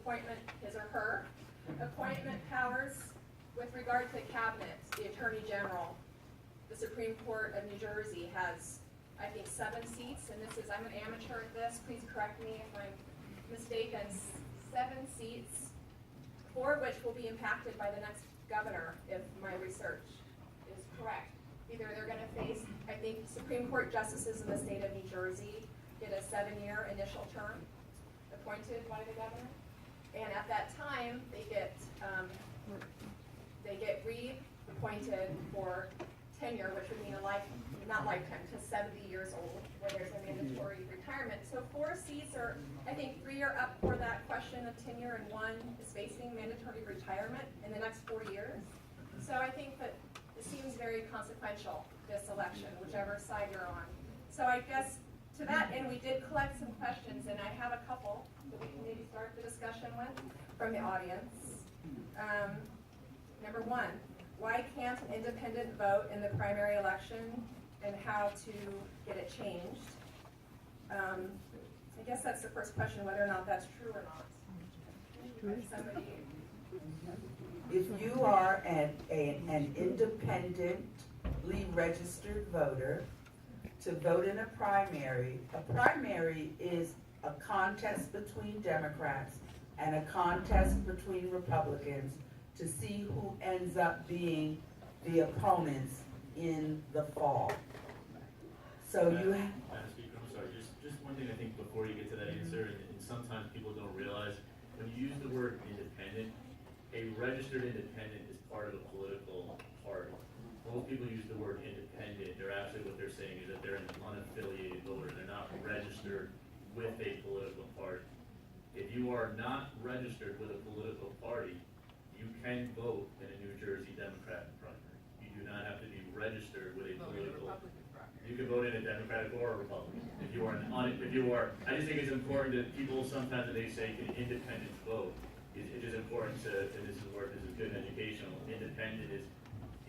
appointment, his or her, appointment powers with regard to cabinet, the Attorney General. The Supreme Court of New Jersey has, I think, 7 seats, and this is, I'm an amateur at this, please correct me if I'm mistaken, 7 seats, 4 of which will be impacted by the next governor, if my research is correct. Either they're going to face, I think, Supreme Court justices in the state of New Jersey get a 7-year initial term appointed by the governor, and at that time they get reappointed for tenure, which would mean a not lifetime, to 70 years old, where there's a mandatory retirement. So 4 seats are, I think 3 are up for that question of tenure, and 1 is facing mandatory retirement in the next 4 years. So I think that it seems very consequential, this election, whichever side you're on. So I guess to that end, we did collect some questions, and I have a couple that we can maybe start the discussion with from the audience. Number 1, why can't an independent vote in the primary election, and how to get it changed? I guess that's the first question, whether or not that's true or not. Somebody. If you are an independently registered voter to vote in a primary is a contest between Democrats and a contest between Republicans to see who ends up being the opponents in the fall. So you have... I'm sorry, just one thing I think before you get to that answer, and sometimes people don't realize, when you use the word independent, a registered independent is part of a political party. Most people use the word independent, what they're saying is that they're an unaffiliated voter, they're not registered with a political party. If you are not registered with a political party, you can vote in a New Jersey Democratic primary. You do not have to be registered with a political. You can vote in a Democratic or a Republican. If you are I just think it's important that people sometimes when they say can independents vote, it is important to, and this is good and educational. Independent is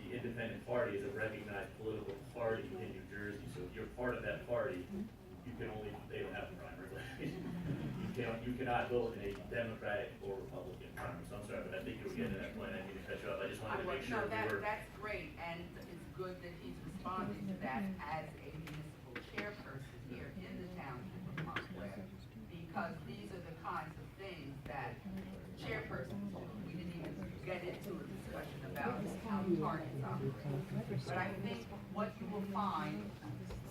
the independent party is a recognized political party in New Jersey. So if you're part of that party, they don't have a primary. You cannot vote in a Democratic or Republican primary. So I'm sorry, but I think you were getting to that point. I need to catch up. I just wanted to make sure that's great, and it's good that he's responding to that as a municipal chairperson here in the township of Montclair, because these are the kinds of things that chairpersons do. We didn't even get into a discussion about how targets operate. But I think what you will find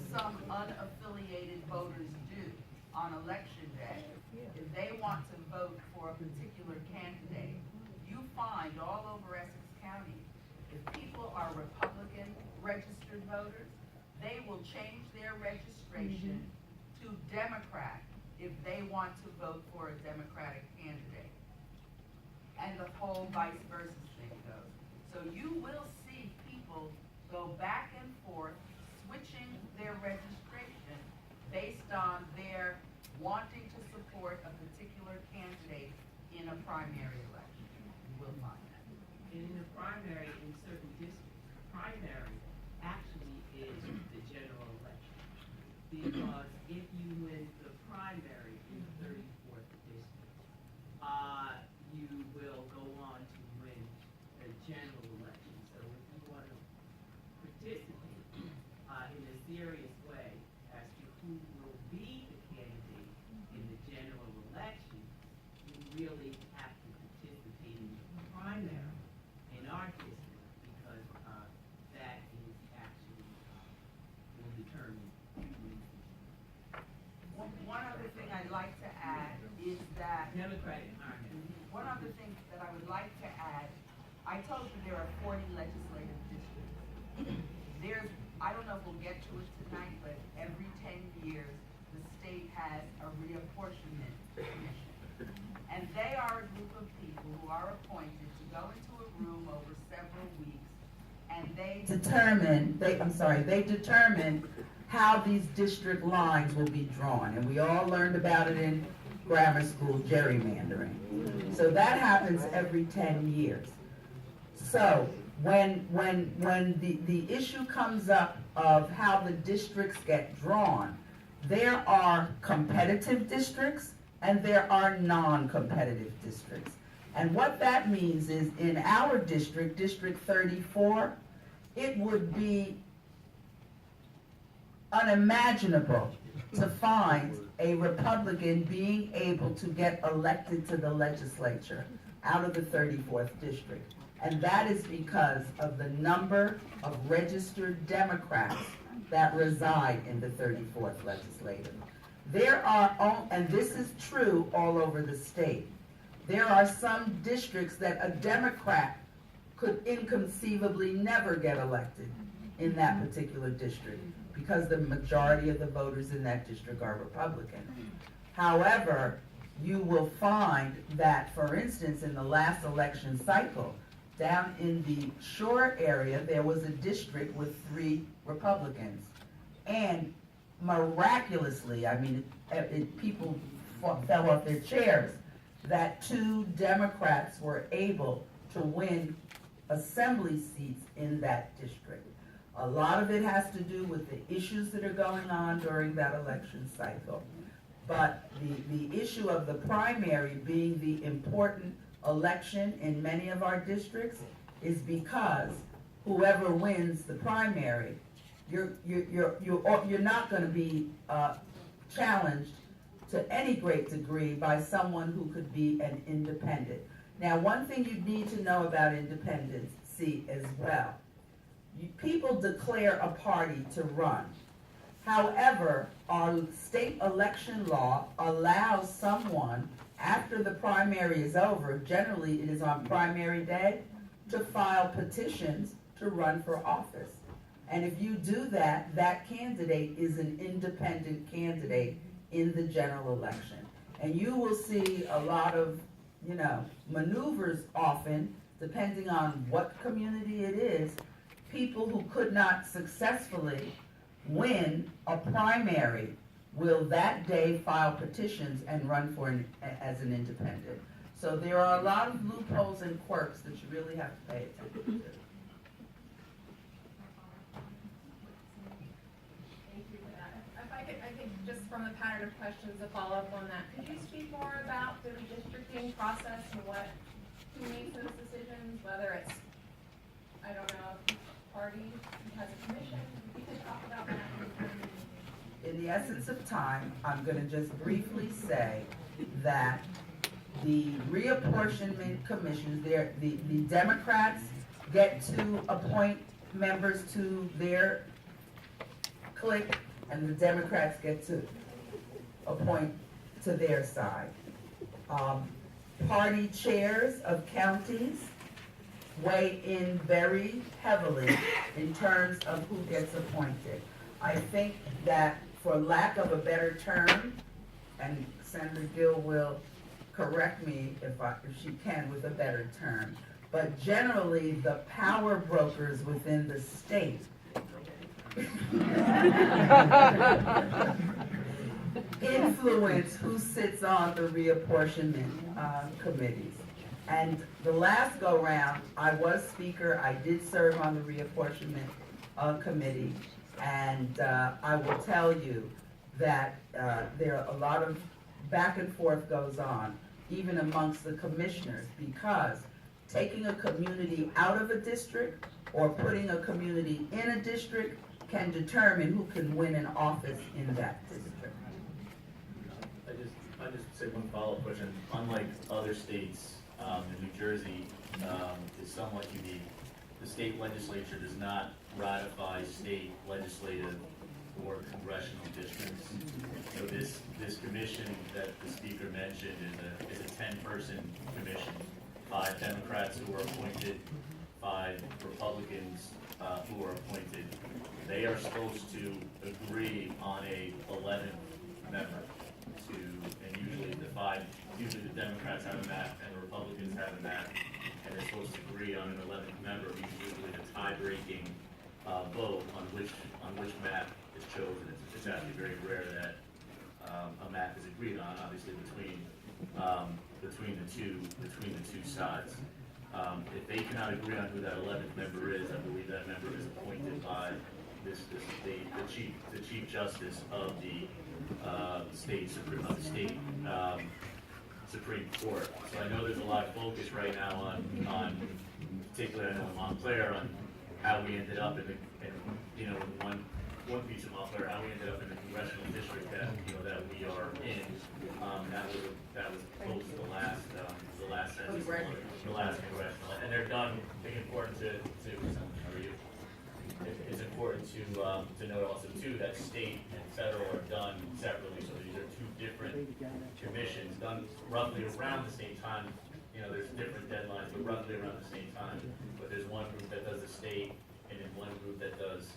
some unaffiliated voters do on election day, if they want to vote for a particular candidate, you find all over Essex County, if people are Republican registered voters, they will change their registration to Democrat if they want to vote for a Democratic candidate. And the whole vice versa thing goes. So you will see people go back and forth, switching their registration based on their wanting to support a particular candidate in a primary election. You will find that. And in the primary, in certain districts, primary actually is the general election. Because if you win the primary in the 34th district, you will go on to win the general election. So if you want to participate in a serious way as to who will be the candidate in the general election, you really have to participate in the primary in our district, because that is actually will determine who wins the general. One other thing I'd like to add is that Democratic primary. one other thing that I would like to add, I told you there are 40 legislative districts. I don't know if we'll get to it tonight, but every 10 years, the state has a reapportionment commission. And they are a group of people who are appointed to go into a room over several weeks, and they determine how these district lines will be drawn. And we all learned about it in grammar school, gerrymandering. So that happens every 10 years. So when the issue comes up of how the districts get drawn, there are competitive districts and there are non-competitive districts. And what that means is in our district, District 34, it would be unimaginable to find a Republican being able to get elected to the legislature out of the 34th district. And that is because of the number of registered Democrats that reside in the 34th legislature. There are, and this is true all over the state, there are some districts that a Democrat could inconceivably never get elected in that particular district because the majority of the voters in that district are Republican. However, you will find that, for instance, in the last election cycle, down in the Shore area, there was a district with 3 Republicans. And miraculously, I mean, people fell off their chairs, that 2 Democrats were able to win assembly seats in that district. A lot of it has to do with the issues that are going on during that election cycle. But the issue of the primary being the important election in many of our districts is because whoever wins the primary, you're not going to be challenged to any great degree by someone who could be an independent. Now, one thing you need to know about independency as well. People declare a party to run. However, our state election law allows someone, after the primary is over, generally it is on primary day, to file petitions to run for office. And if you do that, that candidate is an independent candidate in the general election. And you will see a lot of, maneuvers often, depending on what community it is, people who could not successfully win a primary will that day file petitions and run for as an independent. So there are a lot of loopholes and quirks that you really have to pay attention to. Thank you for that. If I could just from the pattern of questions to follow up on that, could you speak more about the redistricting process and who makes those decisions, whether it's, I don't know, if each party has a commission? If we could talk about that. In the essence of time, I'm going to just briefly say that the reapportionment commissions, the Democrats get to appoint members to their clique, and the Democrats get to appoint to their side. Party chairs of counties weigh in very heavily in terms of who gets appointed. I think that, for lack of a better term, and Senator Gill will correct me if she can with a better term, but generally the power brokers within the state influence who sits on the reapportionment committees. And the last go-round, I was speaker, I did serve on the reapportionment committee, and I will tell you that there are a lot of back and forth goes on, even amongst the commissioners, because taking a community out of a district or putting a community in a district can determine who can win an office in that district. I just say one follow-up question. Unlike other states, in New Jersey is somewhat unique. The state legislature does not ratify state legislative or congressional districts. So this commission that the speaker mentioned is a 10-person commission. 5 Democrats who are appointed, 5 Republicans who are appointed. They are supposed to agree on a 11th member and usually the Democrats have a map and the Republicans have a map, and they're supposed to agree on an 11th member, usually the tie-breaking vote on which map is chosen. It's actually very rare that a map is agreed on, obviously between the two sides. If they cannot agree on who that 11th member is, I believe that member is appointed by the chief justice of the state Supreme Court. So I know there's a lot of focus right now on particularly I know in Montclair on how we ended up in one piece of Montclair, how we ended up in the congressional district that we are in. That was close to the last census, the last congressional, and they're done. I think important to it's important to note also too that state and federal are done separately. So these are two different commissions done roughly around the same time. There's different deadlines, but roughly around the same time. But there's one group that does the state, and then one group that does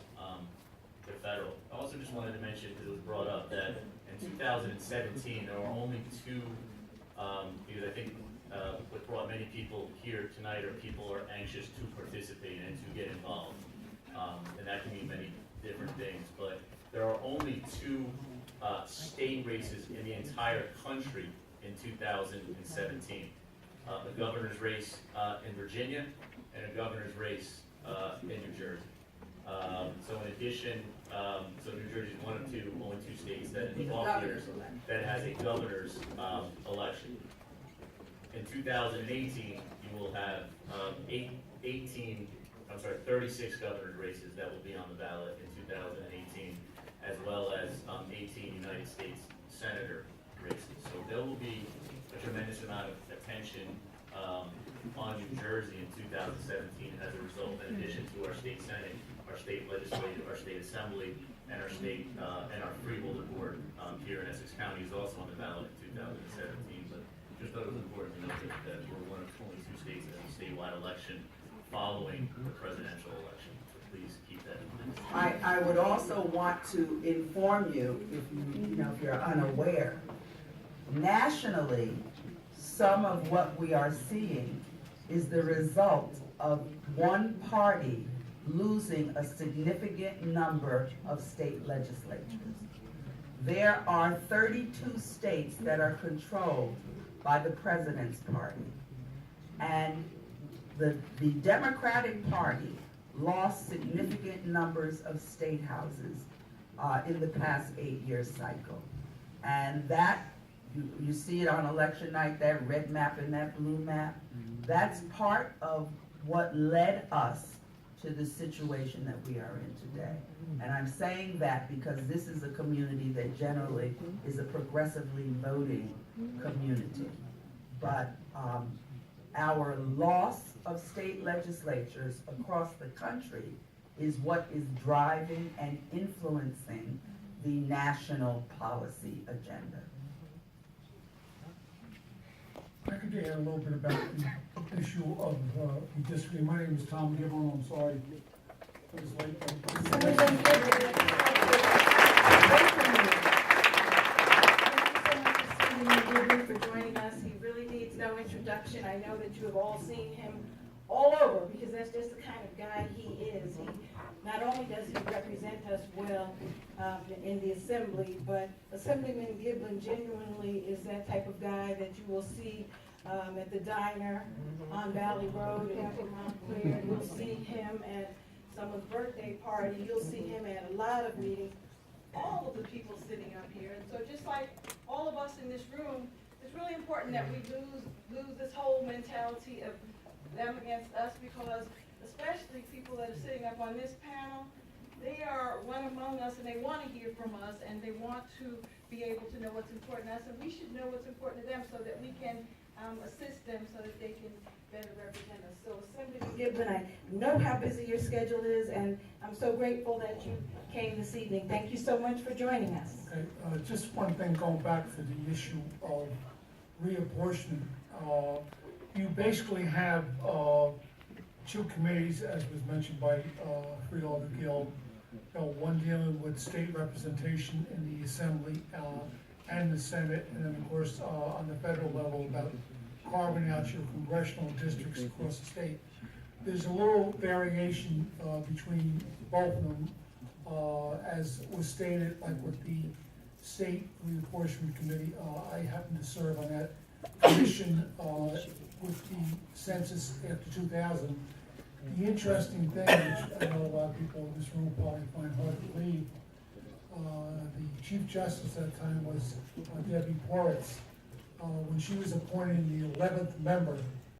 the federal. I also just wanted to mention, because it was brought up, that in 2017 there were only two, because I think what brought many people here tonight are people are anxious to participate and to get involved. And that can mean many different things, but there are only two state races in the entire country in 2017. A governor's race in Virginia and a governor's race in New Jersey. So in addition, so New Jersey is one of only two states that in 12 years that has a governor's election. In 2018, you will have 36 governor's races that will be on the ballot in 2018, as well as 18 United States Senator races. So there will be a tremendous amount of attention on New Jersey in 2017 as a result, in addition to our state Senate, our state legislative, our state assembly, and our state and our freeholder board here in Essex County is also on the ballot in 2017. But just thought it was important to note that we're one of only two states that have a statewide election following the presidential election. So please keep that in mind. I would also want to inform you, if you're unaware, nationally, some of what we are seeing is the result of one party losing a significant number of state legislatures. There are 32 states that are controlled by the president's party. And the Democratic Party lost significant numbers of state houses in the past 8-year cycle. And that, you see it on election night, that red map and that blue map. That's part of what led us to the situation that we are in today. And I'm saying that because this is a community that generally is a progressively voting community. But our loss of state legislatures across the country is what is driving and influencing the national policy agenda. I could add a little bit about the issue of redistricting. My name is Tom Giblin. I'm sorry I was late. Thank you so much for joining us. He really needs no introduction. I know that you have all seen him all over because that's just the kind of guy he is. He not only does he represent us well in the assembly, but Assemblyman Giblin genuinely is that type of guy that you will see at the diner on Valley Road in Montclair. You'll see him at someone's birthday party. You'll see him at a lot of meetings. All of the people sitting up here. And so just like all of us in this room, it's really important that we lose this whole mentality of them against us, because especially people that are sitting up on this panel, they are one among us and they want to hear from us and they want to be able to know what's important to us, and we should know what's important to them so that we can assist them so that they can better represent us. So Assemblyman Giblin, I know how busy your schedule is, and I'm so grateful that you came this evening. Thank you so much for joining us. Okay, just one thing going back to the issue of reapportionment. You basically have two committees, as was mentioned by Freeholder Gill. One dealing with state representation in the Assembly and the Senate, and then of course on the federal level about carving out your congressional districts across the state. There's a little variation between both of them, as was stated, like with the State Reapportionment Committee. I happen to serve on that commission with the census after 2000. The interesting thing, which I know a lot of people in this room probably find hard to believe, The Chief Justice at that time was Debbie Porritz. When she was appointing the 11th member